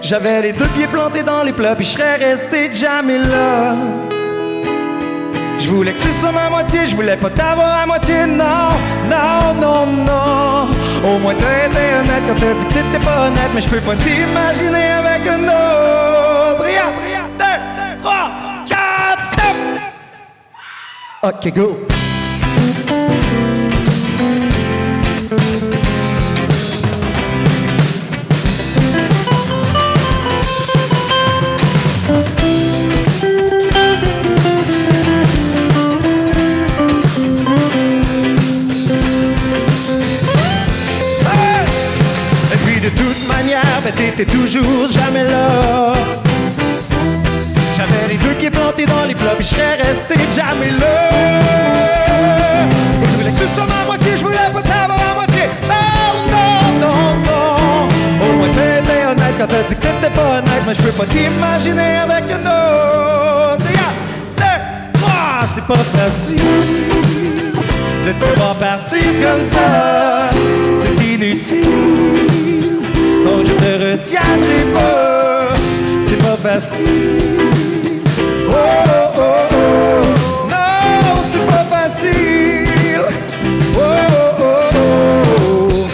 J'avais les deux pieds plantés dans les plats, puis je serais resté jamais là. Je voulais que tu sois ma moitié, je voulais pas t'avoir à moitié, non, non, non, non. Au moins t'étais honnête quand t'as dit que t'étais pas honnête, mais je peux pas t'imaginer avec un autre. Rien, 2, 3, 4, stop! Ok, go! De toute manière, ben t'étais toujours jamais là. J'avais les deux pieds plantés dans les plats, puis je serais resté jamais là. Et je voulais que tu sois ma moitié, je voulais pas t'avoir à moitié. Non, non, non, non. Au moins t'étais honnête quand t'as dit que t'étais pas honnête, mais je peux pas t'imaginer avec un autre. 1, 2, 3, c'est pas facile de te voir partir comme ça. C'est inutile. Donc je te retiendrai pas, c'est pas facile. Oh, oh, oh, oh. Non, c'est pas facile. Oh, oh, oh, oh.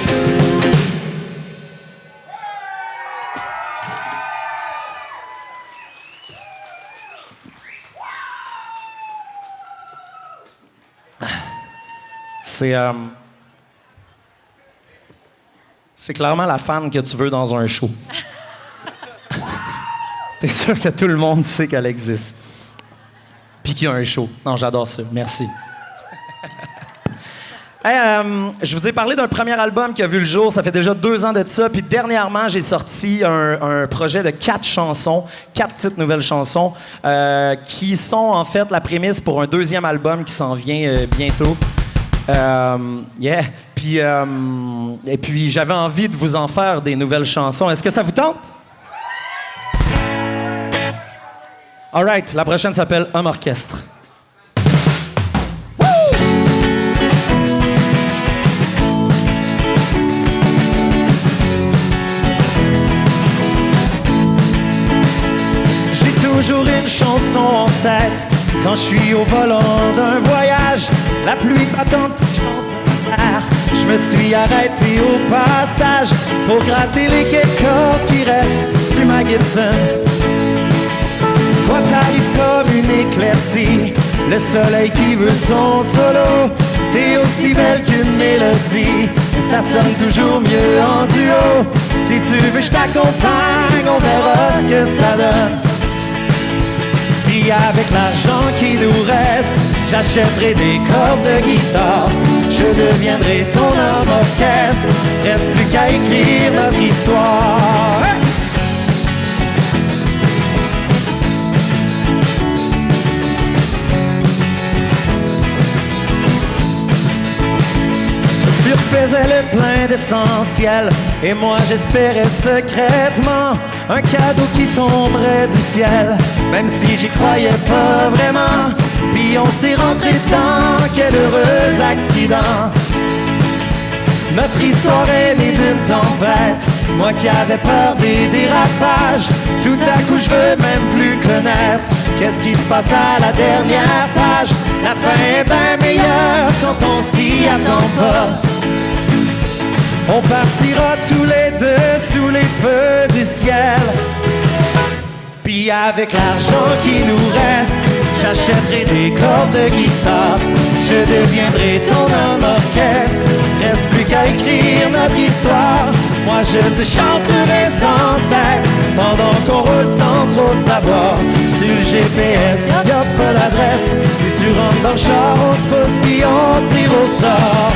C'est clairement la fan que tu veux dans un show. T'es sûr que tout le monde sait qu'elle existe. Puis qu'il y a un show. Non, j'adore ça. Merci. Hey, je vous ai parlé d'un premier album qui a vu le jour. Ça fait déjà 2 ans de ça. Puis dernièrement, j'ai sorti un projet de 4 chansons, 4 petites nouvelles chansons, qui sont en fait la prémisse pour un 2e album qui s'en vient bientôt. Yeah. Et puis, j'avais envie de vous en faire des nouvelles chansons. Est-ce que ça vous tente? All right, la prochaine s'appelle Homme Orchestre. J'ai toujours une chanson en tête quand je suis au volant d'un voyage. La pluie battante qui chante. Je me suis arrêté au passage pour gratter les quelques cordes qui restent sur ma Gibson. Toi t'arrives comme une éclaircie, le soleil qui veut son solo. T'es aussi belle qu'une mélodie, et ça sonne toujours mieux en duo. Si tu veux je t'accompagne, on verra ce que ça donne. Puis avec l'argent qui nous reste, j'achèterai des cordes de guitare. Je deviendrai ton homme orchestre. Reste plus qu'à écrire notre histoire. Hey! Tu refaisais le plein d'essentiel, et moi j'espérais secrètement un cadeau qui tomberait du ciel, même si j'y croyais pas vraiment. Puis on s'est rentré dedans, quel heureux accident. Notre histoire est née d'une tempête, moi qui avais peur des dérapages. Tout à coup je veux même plus connaître qu'est-ce qui se passe à la dernière page. La fin est bien meilleure quand on s'y attend pas. On partira tous les deux sous les feux du ciel. Puis avec l'argent qui nous reste, j'achèterai des cordes de guitare. Je deviendrai ton homme orchestre. Reste plus qu'à écrire notre histoire. Moi je te chanterai sans cesse pendant qu'on roule sans trop savoir. Sur le GPS, y'a pas d'adresse. Si tu rentres dans le char, on se pose puis on tire au sort.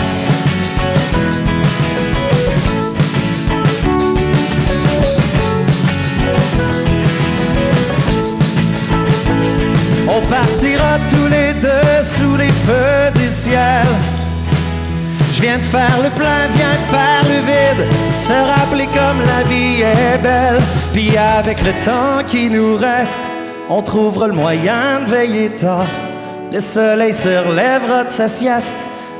partira tous les deux sous les feux du ciel. Je Viens de faire le plein, viens de faire le vide, se rappeler comme la vie est belle. Puis avec le temps qui nous reste, on trouvera le moyen de veiller tard. Le soleil se relèvera de sa sieste,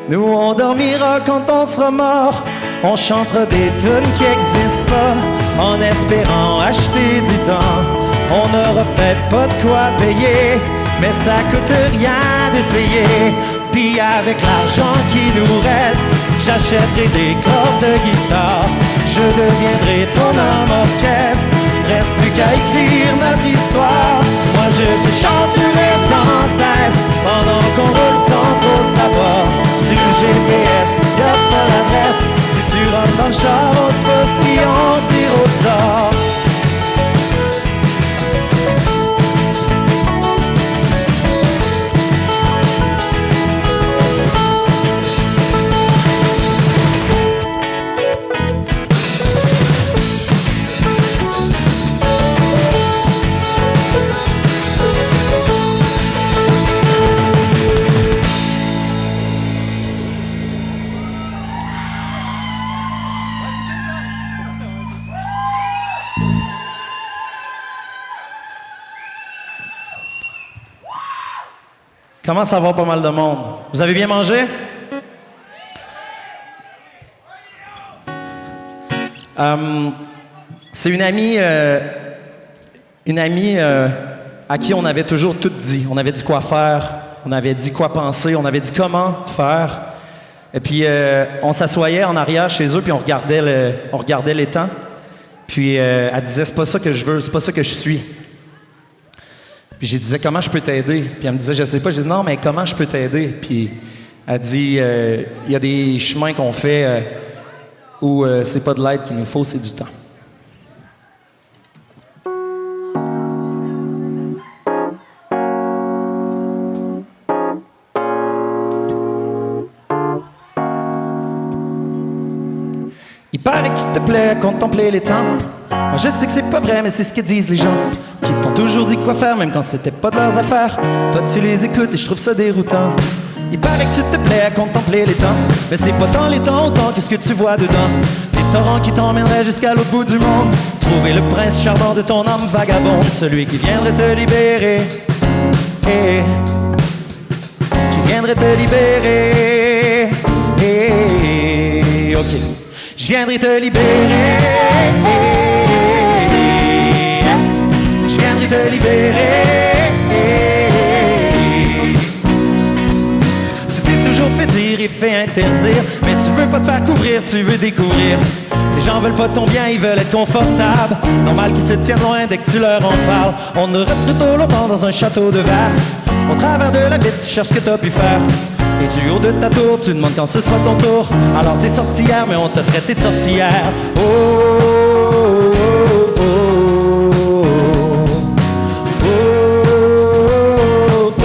nous on dormira quand on sera mort. On chantera des tunes qui existent pas, en espérant acheter du temps. On n'aura peut-être pas de quoi payer, mais ça coûte rien d'essayer. Puis avec l'argent qui nous reste, j'achèterai des cordes de guitare. Je deviendrai ton homme orchestre, reste plus qu'à écrire notre histoire. Moi je te chanterai sans cesse, pendant qu'on roule sans trop le savoir. Sur le GPS, y'a pas l'adresse. Si tu rentres dans le char, on se pose puis on tire au sort. Comment ça va, pas mal de monde? Vous avez bien mangé? C'est une amie à qui on avait toujours tout dit. On avait dit quoi faire, on avait dit quoi penser, on avait dit comment faire. Et puis, on s'assoyait en arrière chez eux, puis on regardait l'étang. Puis, elle disait, c'est pas ça que je veux, c'est pas ça que je suis. Puis je disais, comment je peux t'aider? Puis elle me disait, je sais pas. Je disais, non, mais comment je peux t'aider? Puis elle dit, il y a des chemins qu'on fait où c'est pas de l'aide qu'il nous faut, c'est du temps. Il paraît que tu te plais à contempler les temps. Moi je sais que c'est pas vrai, mais c'est ce que disent les gens qui t'ont toujours dit quoi faire, même quand c'était pas de leurs affaires. Toi tu les écoutes et je trouve ça déroutant. Il paraît que tu te plais à contempler les temps, mais c'est pas tant les temps autant que ce que tu vois dedans. Des torrents qui t'emmèneraient jusqu'à l'autre bout du monde. Trouver le prince charmant de ton âme vagabonde, celui qui viendrait te libérer, qui viendrait te libérer, ok. Je viendrai te libérer, je viendrai te libérer. Tu t'es toujours fait dire et fait interdire, mais tu veux pas te faire couvrir, tu veux découvrir. Les gens veulent pas ton bien, ils veulent être confortables. Normal qu'ils se tiennent loin dès que tu leur en parles. On ne reste trop longtemps dans un château de verre. Au travers de la vitre, tu cherches ce que t'as pu faire. Et du haut de ta tour, tu demandes quand ce sera ton tour. Alors t'es sorti hier, mais on t'a traité de sorcière. Oh, oh, oh, oh, oh, oh.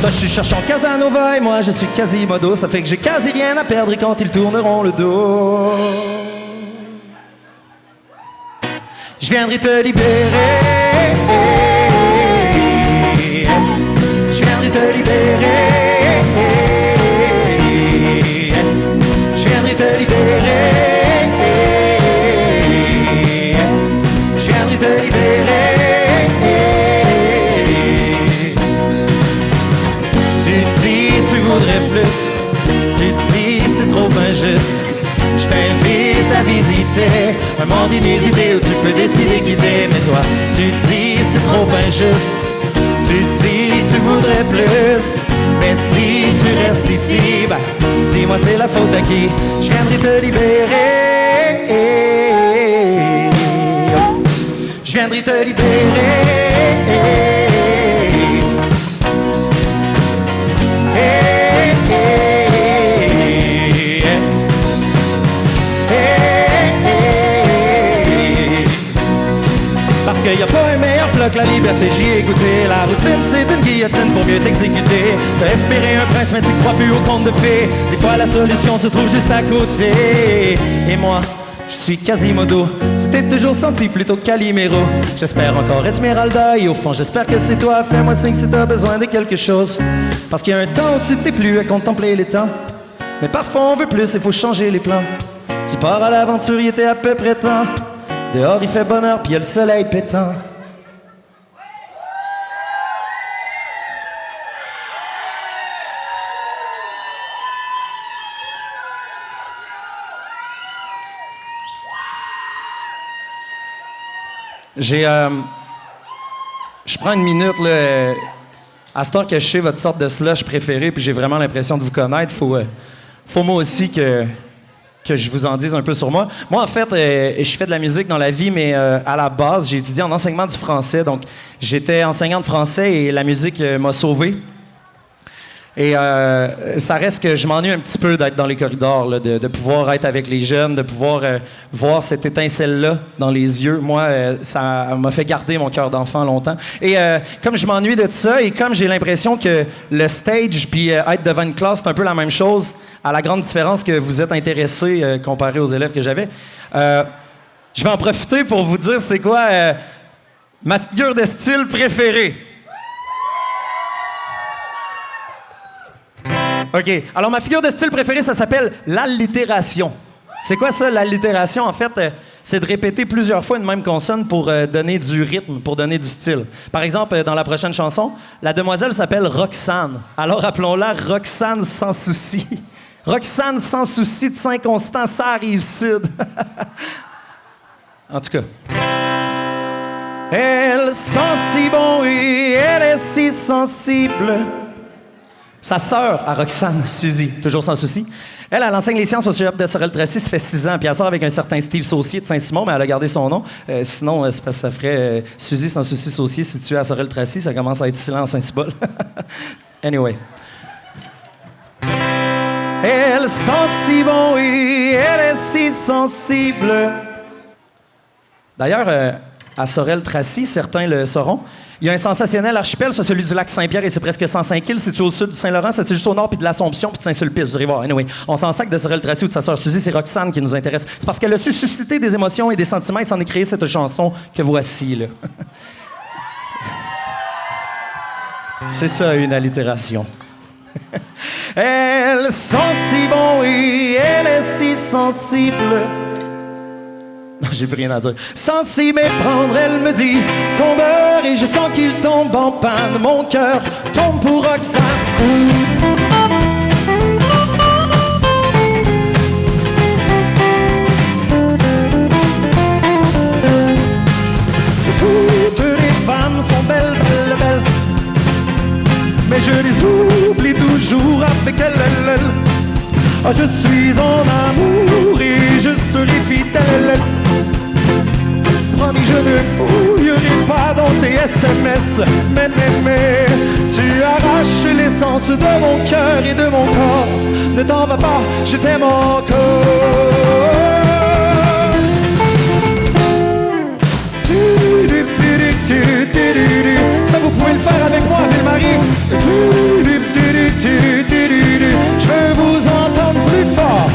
Toi je suis cherchant Casanova et moi je suis Quasimodo. Ça fait que j'ai quasi rien à perdre et quand ils tourneront le dos, je viendrai te libérer. Te libérer, je viendrai te libérer, je viendrai te libérer. Tu dis tu voudrais plus, tu dis c'est trop injuste. Je t'invite à visiter un monde inusité où tu peux décider quitter. Mais toi tu dis c'est trop injuste. Tu dis, tu voudrais plus, mais si tu restes ici, bah, dis-moi c'est la faute à qui? Je viendrai te libérer, je viendrai te libérer. Parce qu'il n'y a pas un meilleur plat que la liberté, j'y ai goûté. La routine c'est une guillotine pour mieux t'exécuter. T'as espéré un prince mais tu crois plus au conte de fées. Des fois la solution se trouve juste à côté. Et moi, je suis Quasimodo. Tu t'es toujours senti plutôt Calimero. J'espère encore Esmeralda et au fond j'espère que c'est toi. Fais-moi signe si t'as besoin de quelque chose. Parce qu'il y a un temps où tu t'es plus à contempler les temps. Mais parfois on veut plus, il faut changer les plans. Tu pars à l'aventure, il était à peu près temps. Dehors il fait bonheur, puis il y a le soleil pétant. Je prends une minute, là. À ce temps que je sais votre sorte de slush préférée, puis j'ai vraiment l'impression de vous connaître, faut moi aussi que je vous en dise un peu sur moi. Moi, en fait, je fais de la musique dans la vie, mais à la base, j'ai étudié en enseignement du français. Donc, j'étais enseignant de français et la musique m'a sauvé. Et ça reste que je m'ennuie un petit peu d'être dans les corridors, là, de pouvoir être avec les jeunes, de pouvoir voir cette étincelle-là dans les yeux. Moi, ça m'a fait garder mon cœur d'enfant longtemps. Et comme je m'ennuie de ça, et comme j'ai l'impression que le stage puis être devant une classe, c'est un peu la même chose, à la grande différence que vous êtes intéressés comparé aux élèves que j'avais, je vais en profiter pour vous dire c'est quoi ma figure de style préférée. OK. Alors, ma figure de style préférée, ça s'appelle l'allitération. C'est quoi ça, l'allitération? En fait, c'est de répéter plusieurs fois une même consonne pour donner du rythme, pour donner du style. Par exemple, dans la prochaine chanson, la demoiselle s'appelle Roxane. Alors, appelons-la Roxane sans souci. Roxane sans souci de Saint-Constant, ça arrive sud. En tout cas. Elle sent si bon et elle est si sensible. Sa sœur, à Roxane, Suzy, toujours sans souci, elle enseigne les sciences au cégep de Sorel-Tracy, ça fait 6 ans, puis elle sort avec un certain Steve Saucier de Saint-Simon, mais elle a gardé son nom. Sinon, c'est parce que ça ferait Suzy sans souci Saucier situé à Sorel-Tracy, ça commence à être silent Saint-Cybole. Anyway. Elle sent si bon et elle est si sensible. D'ailleurs, à Sorel-Tracy, certains le sauront, il y a un sensationnel archipel, c'est celui du lac Saint-Pierre, et c'est presque 105 îles. C'est-tu au sud du Saint-Laurent? C'est juste au nord, puis de l'Assomption, puis de Saint-Sulpice. Vous irez voir. Anyway, on s'en sac de Sorel-Tracy ou de sa sœur Suzy, c'est Roxane qui nous intéresse. C'est parce qu'elle a su susciter des émotions et des sentiments et s'en est créé cette chanson que voici, là. C'est ça, une allitération. Elle sent si bon et elle est si sensible. Non, j'ai plus rien à dire. Sans s'y méprendre, elle me dit tombeur et je sens qu'il tombe en panne. Mon cœur tombe pour Roxane. Toutes les femmes sont belles, belles, belles, mais je les oublie toujours avec elle. Oh, je suis en amour et je serai fidèle. Promis, je ne fouillerai pas dans tes SMS. Mais, tu arraches l'essence de mon cœur et de mon corps. Ne t'en va pas, je t'aime encore. Ça, vous pouvez le faire avec moi, Ville-Marie. Je veux vous entendre plus fort.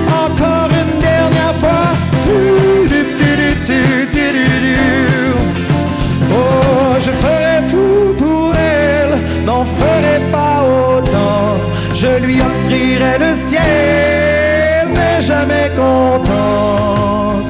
Encore une dernière fois. Oh, je ferai tout pour elle, n'en ferai pas autant. Je lui offrirai le ciel, mais jamais content.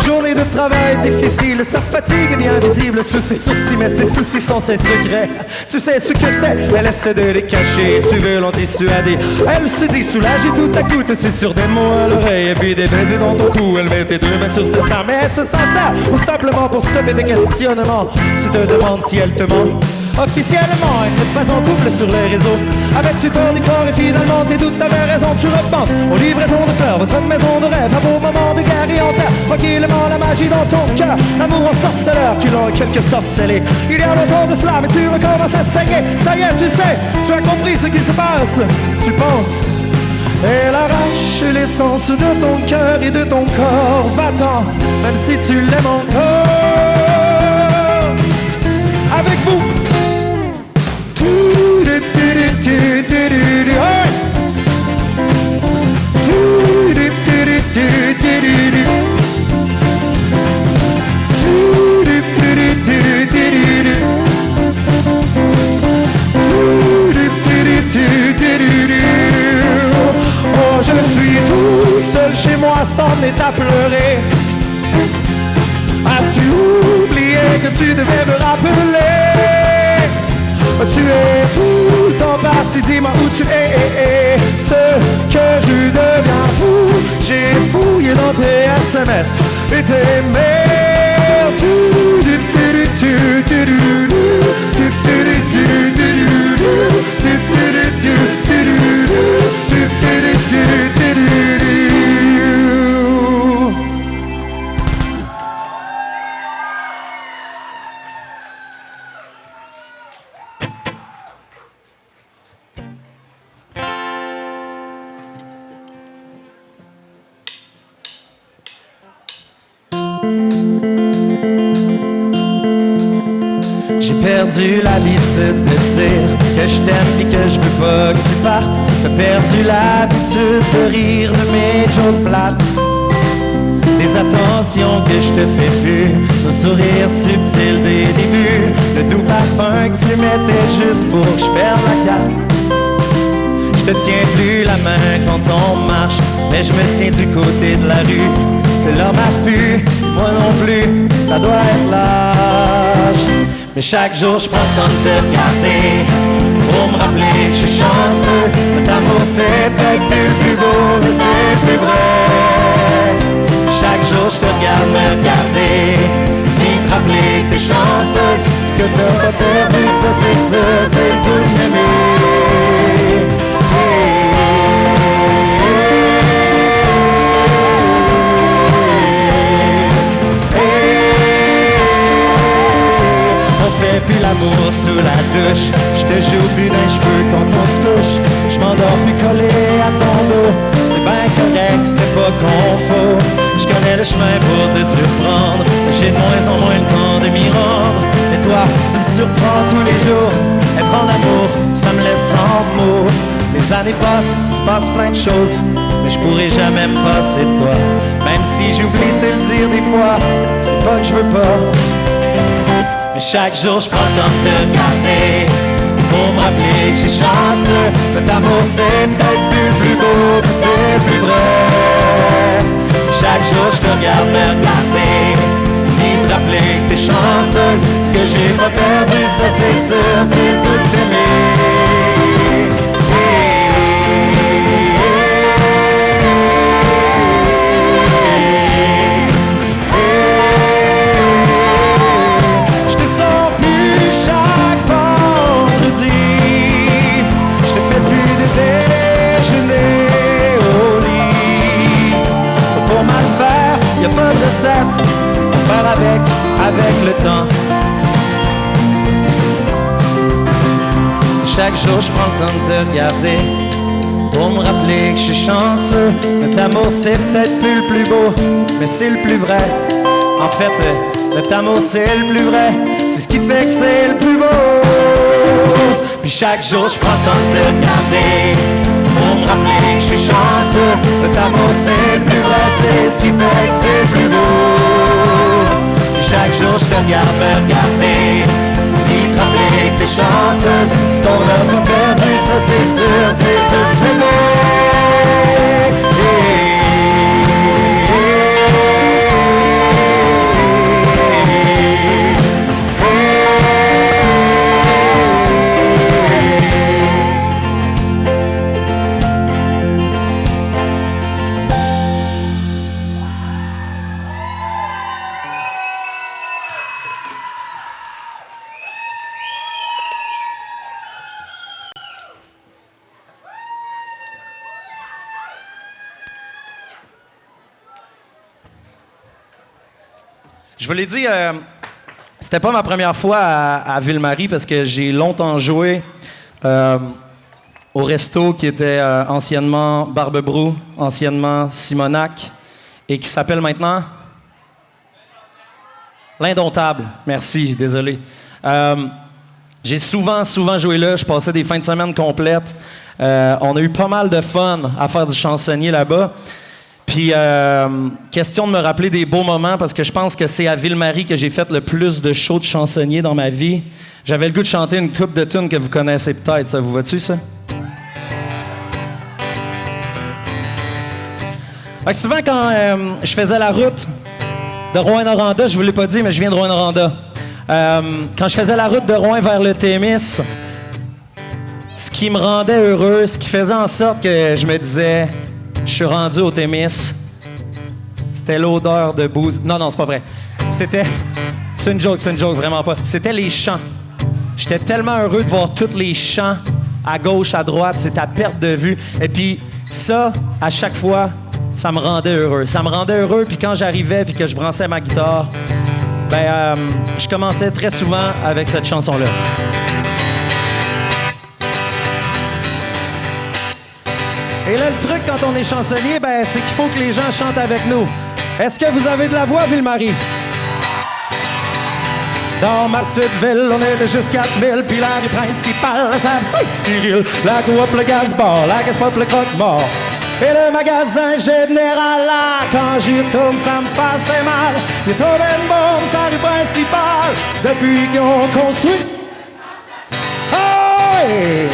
Journée de travail difficile, sa fatigue est bien visible sous ses sourcils, mais ses soucis sont ses secrets. Tu sais ce que c'est, elle essaie de les cacher, tu veux l'en dissuader. Elle se dit soulagée, tout à coup te susurre des mots à l'oreille et puis des baisers dans ton cou. Elle met tes 2 mains sur ses seins, mais elle se sent ça, ou simplement pour stopper des questionnements. Tu te demandes si elle te ment. Officiellement, elle n'est pas en couple sur les réseaux. Avais-tu peur du corps et finalement tes doutes avaient raison? Tu repenses aux livraisons de fleurs, votre maison de rêve, à vos moments de guerre et en terre. Tranquillement, la magie dans ton cœur, l'amour en sorceleur qui l'a en quelque sorte scellé. Il y a longtemps de cela, mais tu recommences à saigner. Ça y est, tu sais, tu as compris ce qui se passe. Tu penses, elle arrache l'essence de ton cœur et de ton corps. Va-t'en, même si tu l'aimes encore. Avec vous. s'en est à pleurer. As-tu oublié que tu devais me rappeler? Tu es tout le temps parti, dis-moi où tu es. Ce que je deviens fou, j'ai fouillé dans tes SMS et tes mails. J'ai perdu l'habitude de dire que je t'aime et que je veux pas que tu partes. T'as perdu l'habitude de rire de mes jokes plates, des attentions que je te fais plus, nos sourires subtils des débuts, le doux parfum que tu mettais juste pour que je perde la carte. Je te tiens plus la main quand on marche, mais je me tiens du côté de la rue. C'est l'homme à pu, moi non plus, ça doit être l'âge. Mais chaque jour je prends le temps de te regarder pour me rappeler que je suis chanceux. Notre amour c'est peut-être le plus beau, mais c'est le plus vrai. Chaque jour je te regarde me regarder et te rappeler que t'es chanceuse. Ce que t'as pas perdu, ça c'est sûr, c'est le goût de m'aimer. Puis l'amour sous la douche, je te joue plus d'un cheveu quand on se couche. Je m'endors plus collé à ton dos, c'est bien correct, c'était pas confort. Je connais le chemin pour te surprendre, mais j'ai de moins en moins le temps de m'y rendre. Mais toi, tu me surprends tous les jours, être en amour, ça me laisse sans mots. Les années passent, il se passe plein de choses, mais je pourrai jamais me passer de toi. Même si j'oublie de te le dire des fois, c'est pas que je veux pas. Mais chaque jour je prends le temps de te regarder pour me rappeler que j'ai chanceux. Notre amour c'est peut-être plus le plus beau, mais c'est le plus vrai. Chaque jour je te regarde me regarder et te rappeler que t'es chanceuse. Ce que j'ai pas perdu, ça c'est sûr, c'est le goût de t'aimer. Déjeuner au lit, c'est pas pour mal faire, y'a pas de recette, faut faire avec le temps. Chaque jour je prends le temps de te regarder pour me rappeler que je suis chanceux. Notre amour c'est peut-être plus le plus beau, mais c'est le plus vrai. En fait, notre amour c'est le plus vrai, c'est ce qui fait que c'est le plus beau. Puis chaque jour je prends le temps de te regarder pour me rappeler que je suis chanceux. Notre amour c'est le plus vrai, c'est ce qui fait que c'est le plus beau. Puis chaque jour je te regarde me regarder et te rappeler que t'es chanceuse. Ce qu'on n'a pas perdu, ça c'est sûr, c'est de s'aimer. Je vous l'ai dit, c'était pas ma première fois à Ville-Marie parce que j'ai longtemps joué au resto qui était anciennement Barbe-Brou, anciennement Simonac, et qui s'appelle maintenant L'Indomptable. Merci, désolé. J'ai souvent joué là. Je passais des fins de semaine complètes. On a eu pas mal de fun à faire du chansonnier là-bas. Puis, question de me rappeler des beaux moments, parce que je pense que c'est à Ville-Marie que j'ai fait le plus de shows de chansonnier dans ma vie. J'avais le goût de chanter une couple de tunes que vous connaissez peut-être. Ça vous va-tu, ça? Fait que souvent, quand je faisais la route de Rouyn-Noranda, je vous l'ai pas dit, mais je viens de Rouyn-Noranda. Quand je faisais la route de Rouyn vers le Témis, ce qui me rendait heureux, ce qui faisait en sorte que je me disais, je suis rendu au Témis, c'était l'odeur de bouse. Non, c'est pas vrai. C'est une joke, vraiment pas. C'était les champs. J'étais tellement heureux de voir tous les champs à gauche, à droite, c'était à perte de vue. Et puis ça, à chaque fois, ça me rendait heureux. Ça me rendait heureux, puis quand j'arrivais puis que je branchais ma guitare, je commençais très souvent avec cette chanson-là. Et là, le truc quand on est chansonnier, c'est qu'il faut que les gens chantent avec nous. Est-ce que vous avez de la voix, Ville-Marie? Dans ma petite ville, on était juste 4000, puis la rue principale, c'est Saint-Cyril. La coop, le gaz-bar, la gaz-pop, le croque-mort. Et le magasin général, là, quand j'y retourne, ça me faisait mal. Il est tombé une bombe, c'est la rue principale, depuis qu'ils ont construit. Oh, hey!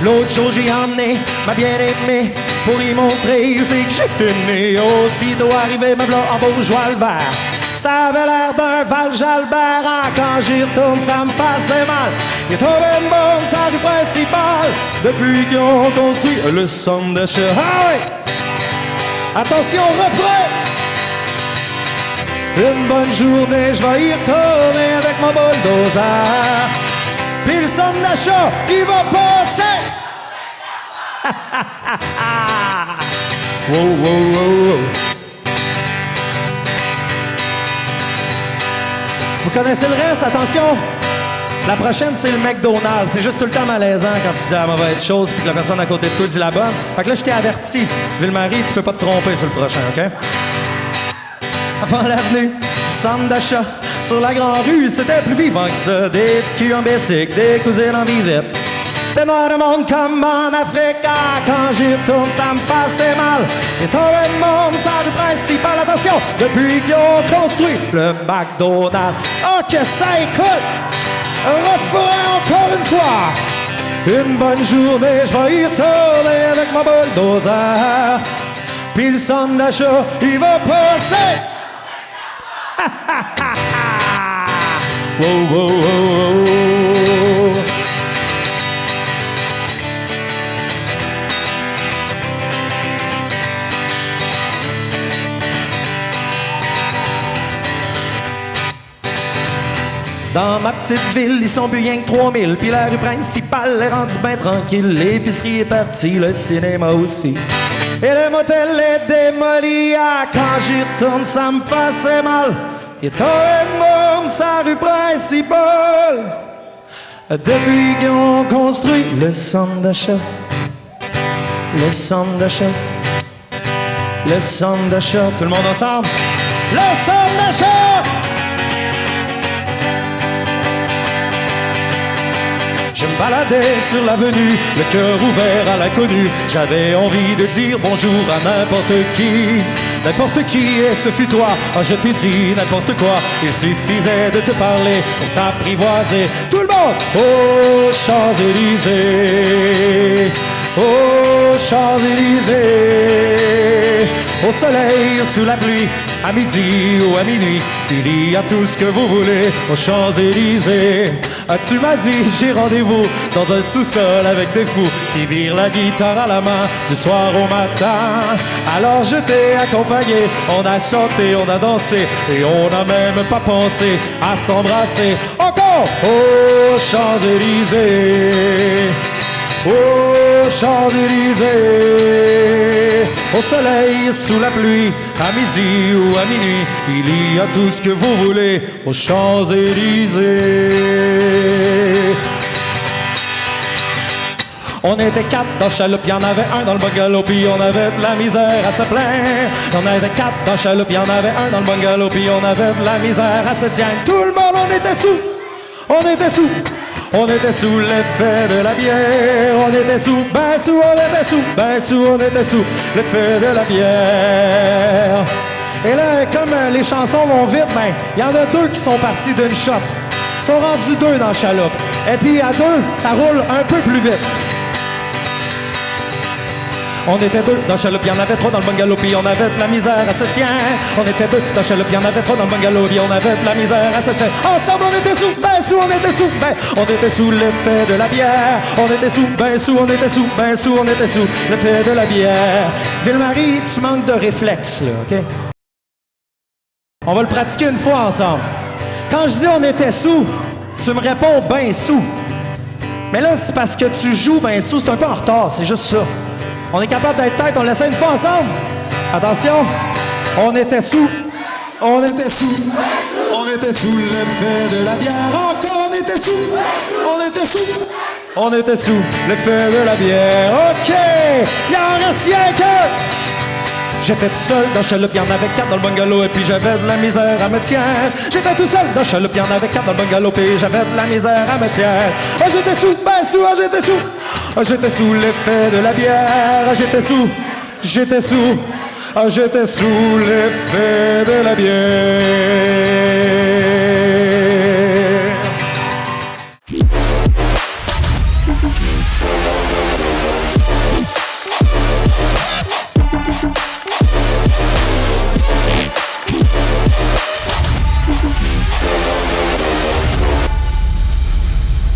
L'autre jour, j'ai emmené ma bien-aimée pour y montrer c'est que j'étais né. Aussitôt arrivé, me v'là en bourgeois le vert. Ça avait l'air d'un Val-Jalbert. Quand j'y retourne, ça me faisait mal. Il est tombé une bombe, c'est la rue principale, depuis qu'ils ont construit le centre d'achat. Ah oui! Attention, refrain! Une bonne journée, je vais y retourner avec mon bulldozer. Puis le centre d'achat, il va passer! Wow, wow, wow, wow. Vous connaissez le reste, attention! La prochaine, c'est le McDonald's. C'est juste tout le temps malaisant quand tu dis la mauvaise chose puis que la personne à côté de toi dit la bonne. Fait que là, je t'ai averti. Ville-Marie, tu peux pas te tromper sur le prochain, OK? Avant l'avenue du centre d'achat, sur la grande rue, c'était plus vivant que ça. Des petits culs en bicycle, des cousines en visite. C'était noir de monde comme en Afrique. Quand j'y retourne, ça me passait mal. Et tombé de monde, ça rue principale. Attention, depuis qu'ils ont construit le McDonald's. Oh, que ça écoute! Refrain encore une fois. Une bonne journée, je vais y retourner avec mon bulldozer. Puis le centre d'achat, il va passer. Wow, wow, wow, wow. Dans ma petite ville, ils sont plus rien que 3000. Puis la rue principale est rendue bien tranquille. L'épicerie est partie, le cinéma aussi. Et le motel est démoli. Quand j'y retourne, ça me faisait mal. Il est tombé de monde, sa rue principale. Depuis qu'ils ont construit le centre d'achat. Le centre d'achat. Le centre d'achat. Tout le monde ensemble. Le centre d'achat. Je me baladais sur l'avenue, le cœur ouvert à l'inconnu. J'avais envie de dire bonjour à n'importe qui. N'importe qui, et ce fut toi. Oh, je t'ai dit n'importe quoi. Il suffisait de te parler pour t'apprivoiser. Tout le monde! Aux Champs-Élysées, aux Champs-Élysées, au soleil, sous la pluie, à midi ou à minuit, il y a tout ce que vous voulez aux Champs-Élysées. Tu m'as dit, j'ai rendez-vous dans un sous-sol avec des fous qui virent la guitare à la main du soir au matin. Alors je t'ai accompagné, on a chanté, on a dansé et on n'a même pas pensé à s'embrasser. Encore aux Champs-Élysées, aux Champs-Élysées, au soleil, sous la pluie, à midi ou à minuit, il y a tout ce que vous voulez aux Champs-Élysées. On était 4 dans le chaloupe, y'en avait un dans le bungalow, puis on avait de la misère à se plaindre. On était 4 dans le chaloupe, y'en avait un dans le bungalow, puis on avait de la misère à se tiendre. Tout le monde, on était sous, on était sous. On était sous l'effet de la bière, on était sous, ben sous, on était sous, ben sous, on était sous l'effet de la bière. Et là, comme les chansons vont vite, ben, il y en a 2 qui sont partis d'une shot. Ils sont rendus 2 dans le chaloupe. Et puis à 2, ça roule un peu plus vite. On était deux dans le chaloupe, il y en avait trois dans le bungalow, puis on avait de la misère à se tenir. On était deux dans le chaloupe, il y en avait trois dans le bungalow, puis on avait de la misère à se tenir. Ensemble, on était sous, ben sous, on était sous, ben. On était sous l'effet de la bière. On était sous, ben sous, on était sous, ben sous, on était sous l'effet de la bière. Ville-Marie, tu manques de réflexe, là, OK? On va le pratiquer une fois ensemble. Quand je dis on était sous, tu me réponds ben sous. Mais là, c'est parce que tu joues ben sous, c'est un peu en retard, c'est juste ça. On est capable d'être tête, on l'essaie une fois ensemble. Attention, on était sous. On était sous. On était sous l'effet de la bière. Encore, on était sous. On était sous. On était sous l'effet de la bière. OK, il en reste rien que... J'étais tout seul dans le chaloupe, y'en avait 4 dans le bungalow, et puis j'avais de la misère à me tenir. J'étais tout seul dans le chaloupe, y'en avait 4 dans le bungalow, et j'avais de la misère à me tenir. Oh, j'étais sous, ben sous, oh, j'étais sous. Oh, j'étais sous l'effet de la bière. Oh, j'étais sous, j'étais sous. Oh, j'étais sous l'effet de la bière.